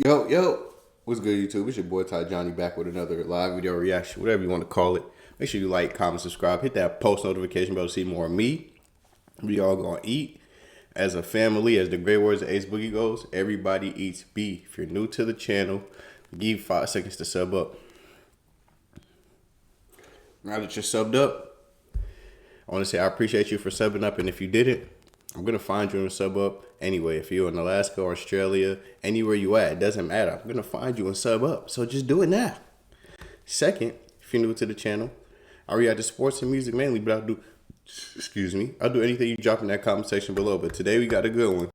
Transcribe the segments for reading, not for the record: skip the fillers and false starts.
Yo, what's good, YouTube? It's your boy Ty Johnny back with another live video reaction, whatever you want to call it. Make sure you like, comment, subscribe, hit that post notification bell to see more of me. We all gonna eat as a family, as the great words of Ace Boogie goes. Everybody eats beef. If you're new to the channel, give you 5 seconds to sub up. Now that you're subbed up, I want to say I appreciate you for subbing up, and if you didn't, I'm going to find you and sub up anyway. If you're in Alaska or Australia, anywhere you at, it doesn't matter. I'm going to find you and sub up. So just do it now. Second, if you're new to the channel, I react to sports and music mainly, but I'll do anything you drop in that comment section below. But today we got a good one.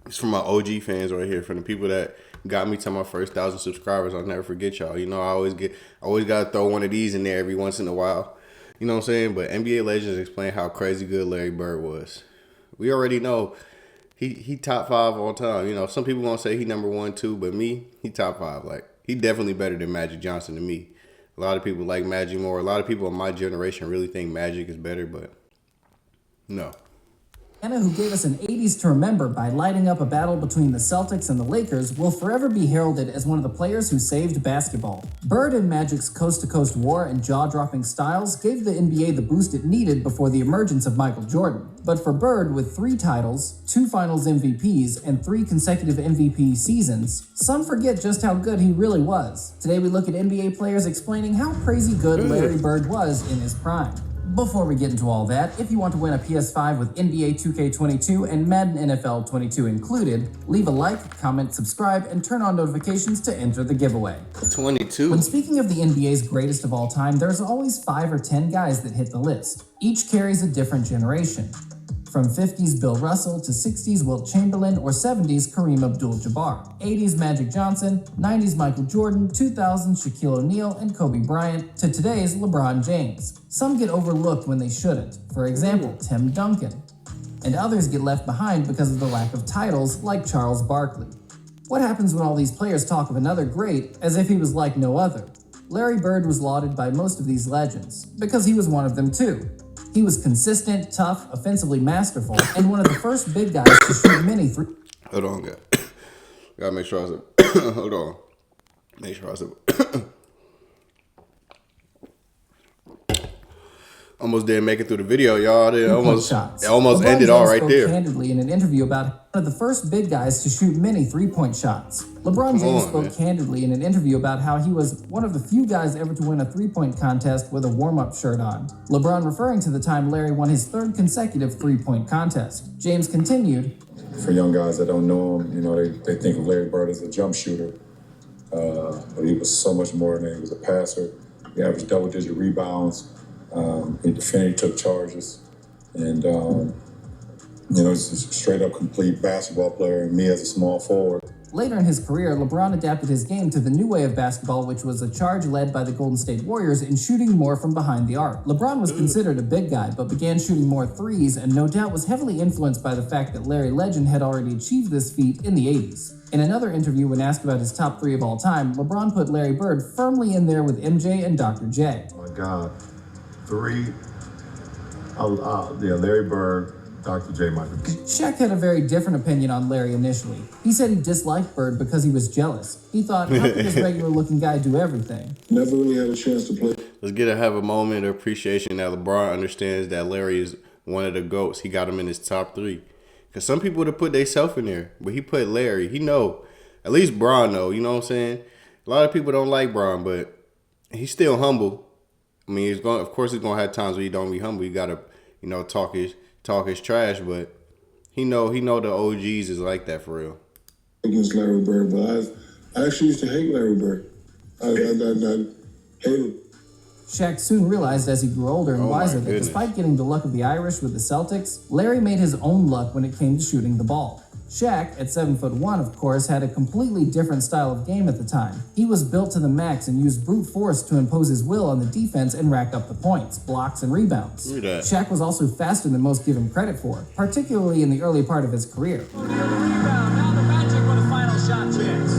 It's from my OG fans right here, from the people that got me to my first 1,000 subscribers. I'll never forget y'all. You know, I always got to throw one of these in there every once in a while. You know what I'm saying? But NBA Legends explain how crazy good Larry Bird was. We already know he top 5 all time. You know, some people gonna say he number 1, 2, but me, he top 5. Like, he definitely better than Magic Johnson to me. A lot of people like Magic more. A lot of people in my generation really think Magic is better, but no. Anna, who gave us an 80s to remember by lighting up a battle between the Celtics and the Lakers, will forever be heralded as one of the players who saved basketball. Bird and Magic's coast-to-coast war and jaw-dropping styles gave the NBA the boost it needed before the emergence of Michael Jordan. But for Bird, with 3 titles, 2 Finals MVPs, and 3 consecutive MVP seasons, some forget just how good he really was. Today we look at NBA players explaining how crazy good Larry Bird was in his prime. Before we get into all that, if you want to win a PS5 with NBA 2K22 and Madden NFL 22 included, leave a like, comment, subscribe, and turn on notifications to enter the giveaway. 22? When speaking of the NBA's greatest of all time, there's always 5 or 10 guys that hit the list. Each carries a different generation. From 50s Bill Russell to 60s Wilt Chamberlain or 70s Kareem Abdul-Jabbar, 80s Magic Johnson, 90s Michael Jordan, 2000s Shaquille O'Neal and Kobe Bryant, to today's LeBron James. Some get overlooked when they shouldn't, for example, Tim Duncan. And others get left behind because of the lack of titles, like Charles Barkley. What happens when all these players talk of another great as if he was like no other? Larry Bird was lauded by most of these legends, because he was one of them too. He was consistent, tough, offensively masterful, and one of the first big guys to shoot many three. Hold on, guys. Gotta make sure I said. Hold on. Make sure I said. Almost didn't make it through the video, y'all. It almost ended all right there. Candidly in an interview about one of the first big guys to shoot many three-point shots. LeBron James spoke candidly in an interview about how he was one of the few guys ever to win a three-point contest with a warm-up shirt on. LeBron referring to the time Larry won his 3rd consecutive three-point contest. James continued, for young guys that don't know him, you know, they think of Larry Bird as a jump shooter. But he was so much more than that. He was a passer. He averaged double-digit rebounds. He defended, took charges, and you know, he's a straight-up complete basketball player, and me as a small forward. Later in his career, LeBron adapted his game to the new way of basketball, which was a charge led by the Golden State Warriors in shooting more from behind the arc. LeBron was considered a big guy, but began shooting more threes, and no doubt was heavily influenced by the fact that Larry Legend had already achieved this feat in the 80s. In another interview, when asked about his top 3 of all time, LeBron put Larry Bird firmly in there with MJ and Dr. J. Oh my God. 3, Larry Bird, Dr. J. Michael. Shaq had a very different opinion on Larry initially. He said he disliked Bird because he was jealous. He thought, how could this regular-looking guy do everything? Never really had a chance to play. Let's have a moment of appreciation that LeBron understands that Larry is one of the GOATs. He got him in his top 3. Because some people would have put themselves in there, but he put Larry. He know. At least Bron know, you know what I'm saying? A lot of people don't like Bron, but he's still humble. I mean, of course, he's gonna have times where he don't be humble. You gotta, you know, talk his trash, but he know the OGs is like that for real. Against Larry Bird, but I actually used to hate Larry Bird. I hated him. Shaq soon realized as he grew older and wiser that despite getting the luck of the Irish with the Celtics, Larry made his own luck when it came to shooting the ball. Shaq, at 7'1", of course, had a completely different style of game at the time. He was built to the max and used brute force to impose his will on the defense and rack up the points, blocks, and rebounds. Shaq was also faster than most give him credit for, particularly in the early part of his career. O'Neal the rebound, now the Magic with a final shot chance.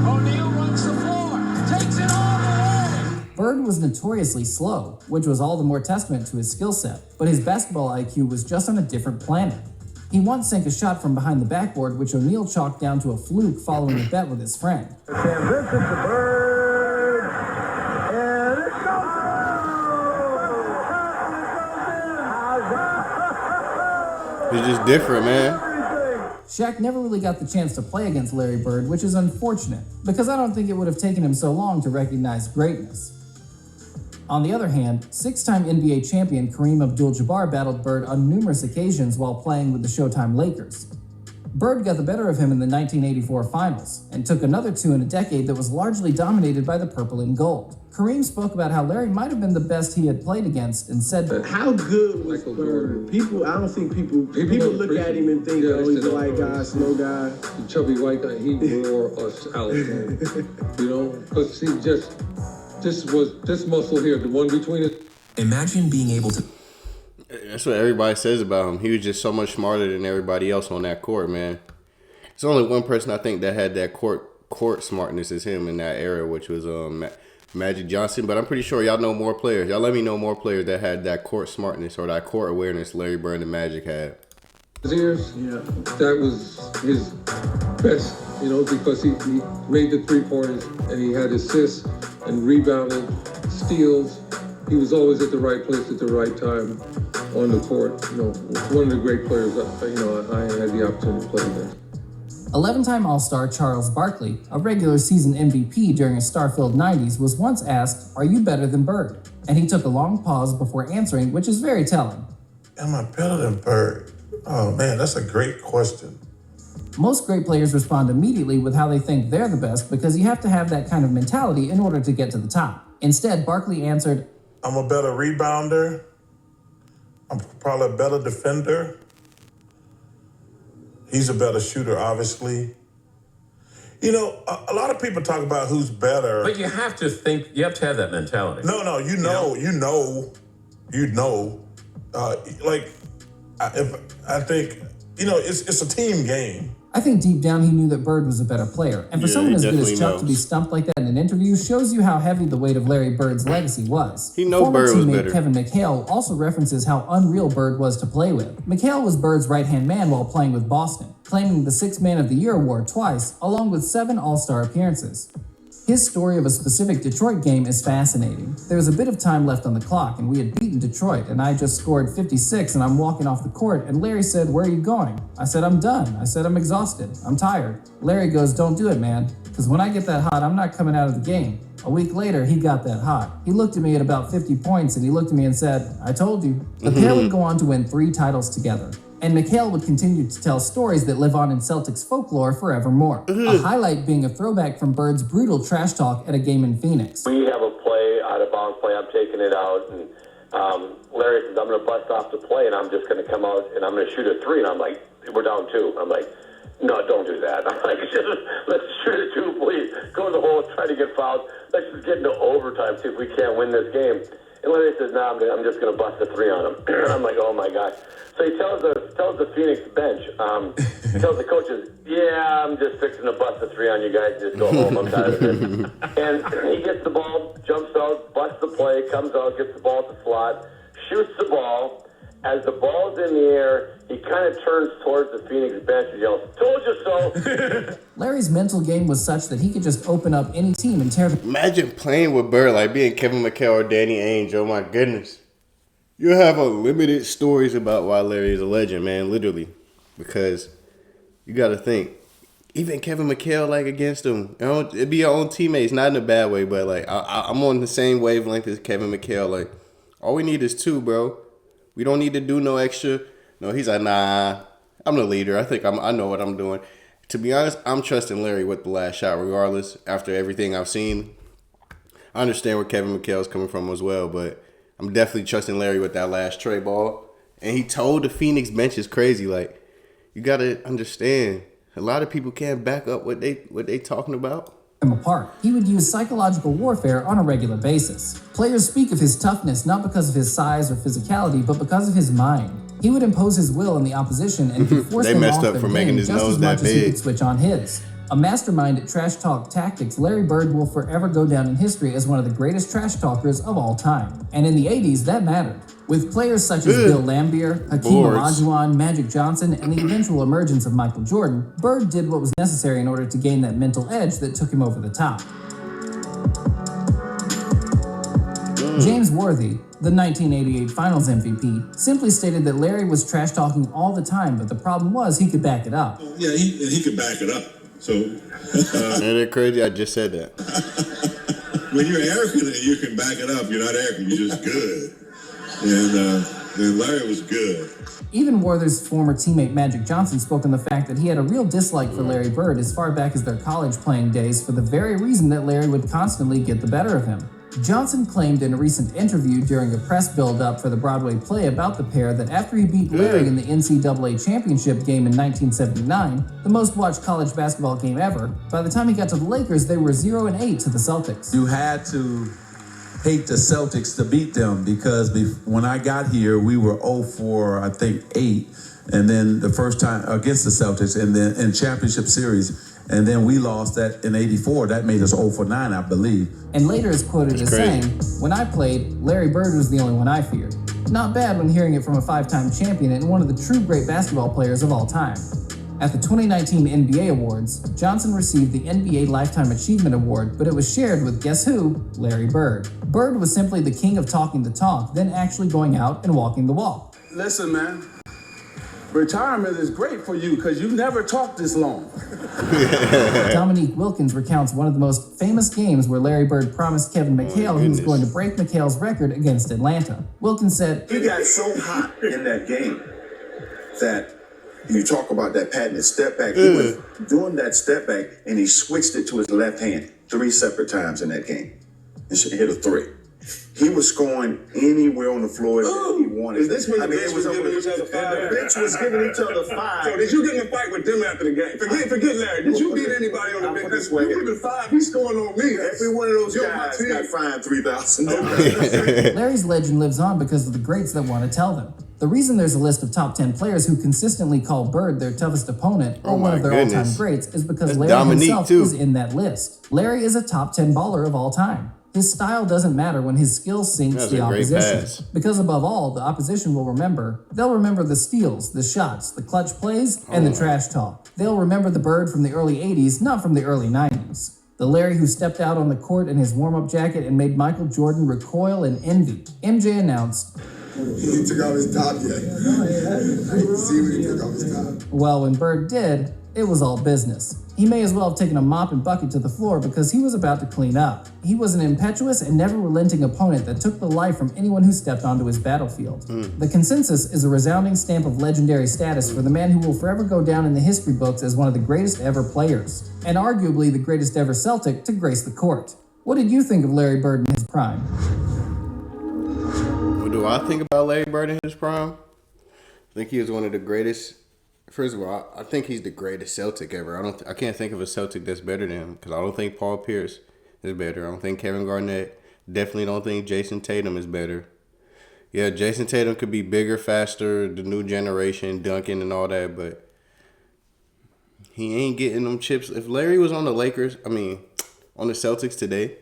O'Neal runs the floor, takes it all the way. Bird was notoriously slow, which was all the more testament to his skill set, but his basketball IQ was just on a different planet. He once sank a shot from behind the backboard, which O'Neal chalked down to a fluke following a bet with his friend. San Vincent to Bird, and it goes in. It's just different, man. Shaq never really got the chance to play against Larry Bird, which is unfortunate, because I don't think it would have taken him so long to recognize greatness. On the other hand, six-time NBA champion Kareem Abdul-Jabbar battled Bird on numerous occasions while playing with the Showtime Lakers. Bird got the better of him in the 1984 finals, and took another two in a decade that was largely dominated by the purple and gold. Kareem spoke about how Larry might have been the best he had played against and said, how good was Bird? I don't think people look at him and think, oh, he's a white guy, slow guy. The chubby white guy, he wore us out, man. You know, because this muscle here, the one between it. Imagine being able to. That's what everybody says about him. He was just so much smarter than everybody else on that court, man. There's only one person I think that had that court smartness as him in that era, which was Magic Johnson. But I'm pretty sure y'all know more players. Y'all let me know more players that had that court smartness or that court awareness Larry Bird and Magic had. Years, yeah, that was his best, you know, because he made the three-pointers and he had assists and rebounded, steals. He was always at the right place at the right time on the court. You know, one of the great players, you know, I had the opportunity to play against. 11-time All-Star Charles Barkley, a regular season MVP during a star-filled 90s, was once asked, "Are you better than Bird?" And he took a long pause before answering, which is very telling. Am I better than Bird? Oh man, that's a great question. Most great players respond immediately with how they think they're the best because you have to have that kind of mentality in order to get to the top. Instead, Barkley answered, I'm a better rebounder. I'm probably a better defender. He's a better shooter, obviously. You know, a lot of people talk about who's better. But you have to have that mentality. No, you know. I think, you know, it's a team game. I think deep down he knew that Bird was a better player. And for someone as good as Chuck knows. to be stumped like that in an interview shows you how heavy the weight of Larry Bird's legacy was. He knows Bird was better. Kevin McHale also references how unreal Bird was to play with. McHale was Bird's right-hand man while playing with Boston, claiming the Sixth Man of the Year award twice, along with 7 All-Star appearances. His story of a specific Detroit game is fascinating. There was a bit of time left on the clock, and we had beaten Detroit, and I just scored 56, and I'm walking off the court, and Larry said, "Where are you going?" I said, "I'm done." I said, "I'm exhausted. I'm tired." Larry goes, "Don't do it, man, because when I get that hot, I'm not coming out of the game." A week later, he got that hot. He looked at me at about 50 points, and he looked at me and said, "I told you." The pair would go on to win 3 titles together. And McHale would continue to tell stories that live on in Celtics folklore forevermore. A highlight being a throwback from Bird's brutal trash talk at a game in Phoenix. We have a play, out of bounds play, I'm taking it out, and Larry says, "I'm going to bust off the play, and I'm just going to come out, and I'm going to shoot a 3, and I'm like, "We're down 2. I'm like, "No, don't do that." I'm like, "Let's shoot a 2, please. Go in the hole, try to get fouled. Let's just get into overtime, see if we can't win this game." And Larry says, "No, I'm just going to bust a 3 on him." I'm like, "Oh my gosh." So he tells the Phoenix bench, tells the coaches, "Yeah, I'm just fixing to bust a 3 on you guys. Just go home. I'm tired of it." And he gets the ball, jumps out, busts the play, comes out, gets the ball at the slot, shoots the ball. As the ball's in the air, he kind of turns towards the Phoenix bench and yells, "Told you so." Larry's mental game was such that he could just open up any team and tear them. Imagine playing with Bird, like being Kevin McHale or Danny Ainge. Oh my goodness. You have unlimited stories about why Larry is a legend, man, literally. Because you got to think, even Kevin McHale, like, against him, you know, it'd be your own teammates, not in a bad way, but, like, I'm on the same wavelength as Kevin McHale. Like, all we need is 2, bro. We don't need to do no extra. No, he's like, "Nah, I'm the leader. I think I know what I'm doing." To be honest, I'm trusting Larry with the last shot regardless after everything I've seen. I understand where Kevin McHale's coming from as well, but I'm definitely trusting Larry with that last tray ball. And he told the Phoenix bench is crazy. Like, you got to understand, a lot of people can't back up what they talking about. Them apart. He would use psychological warfare on a regular basis. Players speak of his toughness not because of his size or physicality, but because of his mind. He would impose his will on the opposition and could force them off their game just as much as he could switch on his. A mastermind at trash talk tactics, Larry Bird will forever go down in history as one of the greatest trash talkers of all time. And in the 80s, that mattered. With players such as Bill Laimbeer, Hakeem Olajuwon, Magic Johnson, and the eventual emergence of Michael Jordan, Bird did what was necessary in order to gain that mental edge that took him over the top. James Worthy, the 1988 Finals MVP, simply stated that Larry was trash-talking all the time, but the problem was he could back it up. Yeah, he could back it up. So, Isn't it crazy? I just said that. When you're arrogant and you can back it up, you're not arrogant, you're just good. And Larry was good. Even Worthy's former teammate Magic Johnson spoke on the fact that he had a real dislike for Larry Bird as far back as their college playing days for the very reason that Larry would constantly get the better of him. Johnson claimed in a recent interview during a press build-up for the Broadway play about the pair that after he beat Larry in the NCAA championship game in 1979, the most watched college basketball game ever, by the time he got to the Lakers, they were 0-8 to the Celtics. You had to hate the Celtics to beat them because when I got here, we were 0-4, I think 8, and then the first time against the Celtics, and then in championship series. And then we lost that in 84. That made us 0-9, I believe. And later is quoted as saying, "When I played, Larry Bird was the only one I feared." Not bad when hearing it from a 5-time champion and one of the true great basketball players of all time. At the 2019 NBA Awards, Johnson received the NBA Lifetime Achievement Award, but it was shared with guess who? Larry Bird. Bird was simply the king of talking the talk, then actually going out and walking the walk. Listen, man. Retirement is great for you because you never talked this long. Dominique Wilkins recounts one of the most famous games where Larry Bird promised Kevin McHale he was going to break McHale's record against Atlanta. Wilkins said, "He got so hot in that game that you talk about that patented step back. He was doing that step back and he switched it to his left hand 3 separate times in that game and hit a 3. He was scoring anywhere on the floor that he wanted. Is this when the bench was giving each other 5? The bench was giving each other 5. So did you get in a fight with them after the game? Forget Larry. Did you beat anybody on the bench? You giving 5, he's scoring on me. Every one of those guys got fined $3,000. Larry's legend lives on because of the greats that want to tell them. The reason there's a list of top 10 players who consistently call Bird their toughest opponent or one of their all-time greats is because Larry himself is in that list. Larry is a top 10 baller of all time. His style doesn't matter when his skill sinks the opposition. Because above all, the opposition will remember. They'll remember the steals, the shots, the clutch plays, and the trash talk. They'll remember the Bird from the early 80s, not from the early 90s. The Larry who stepped out on the court in his warm-up jacket and made Michael Jordan recoil in envy. MJ announced, He took off his top yet. I didn't see when he took off his top. Well, when Bird did, it was all business. He may as well have taken a mop and bucket to the floor because he was about to clean up. He was an impetuous and never relenting opponent that took the life from anyone who stepped onto his battlefield. The consensus is a resounding stamp of legendary status for the man who will forever go down in the history books as one of the greatest ever players, and arguably the greatest ever Celtic to grace the court. What did you think of Larry Bird in his prime? What do I think about Larry Bird in his prime? I think he was one of the greatest. First of all, I think he's the greatest Celtic ever. I can't think of a Celtic that's better than him because I don't think Paul Pierce is better. I don't think Kevin Garnett. Definitely don't think Jason Tatum is better. Yeah, Jason Tatum could be bigger, faster, the new generation, dunking and all that, but he ain't getting them chips. If Larry was on the Lakers, on the Celtics today,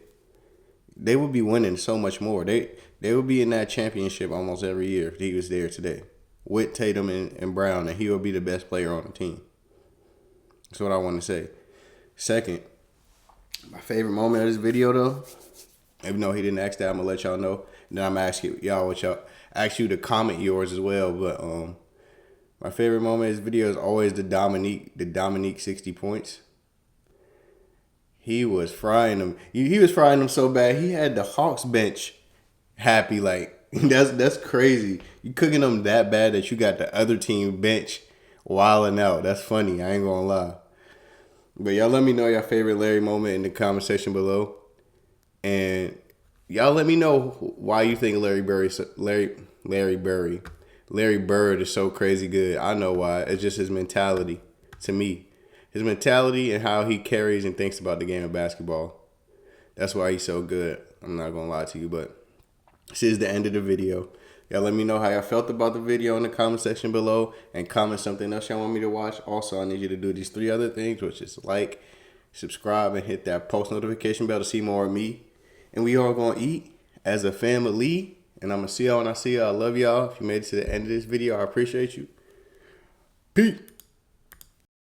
they would be winning so much more. They would be in that championship almost every year if he was there today with Tatum and Brown, and he would be the best player on the team. That's what I want to say. Second, my favorite moment of this video, though, even though he didn't ask that, I'm going to let y'all know. And then I'm going to ask you ask you to comment yours as well. But my favorite moment of this video is always the Dominique 60 points. He was frying them. He was frying them so bad, he had the Hawks bench happy. Like, that's crazy. You cooking them that bad that you got the other team bench wilding out. That's funny. I ain't gonna lie. But y'all let me know your favorite Larry moment in the comment section below. And y'all let me know why you think Larry Bird is so crazy good. I know why. It's just his mentality to me. His mentality and how he carries and thinks about the game of basketball. That's why he's so good. I'm not gonna lie to you, but this is the end of the video. Y'all let me know how y'all felt about the video in the comment section below and comment something else y'all want me to watch. Also, I need you to do these 3 other things, which is like, subscribe, and hit that post notification bell to see more of me. And we all gonna eat as a family. And I'm going to see y'all when I see y'all. I love y'all. If you made it to the end of this video, I appreciate you. Peace.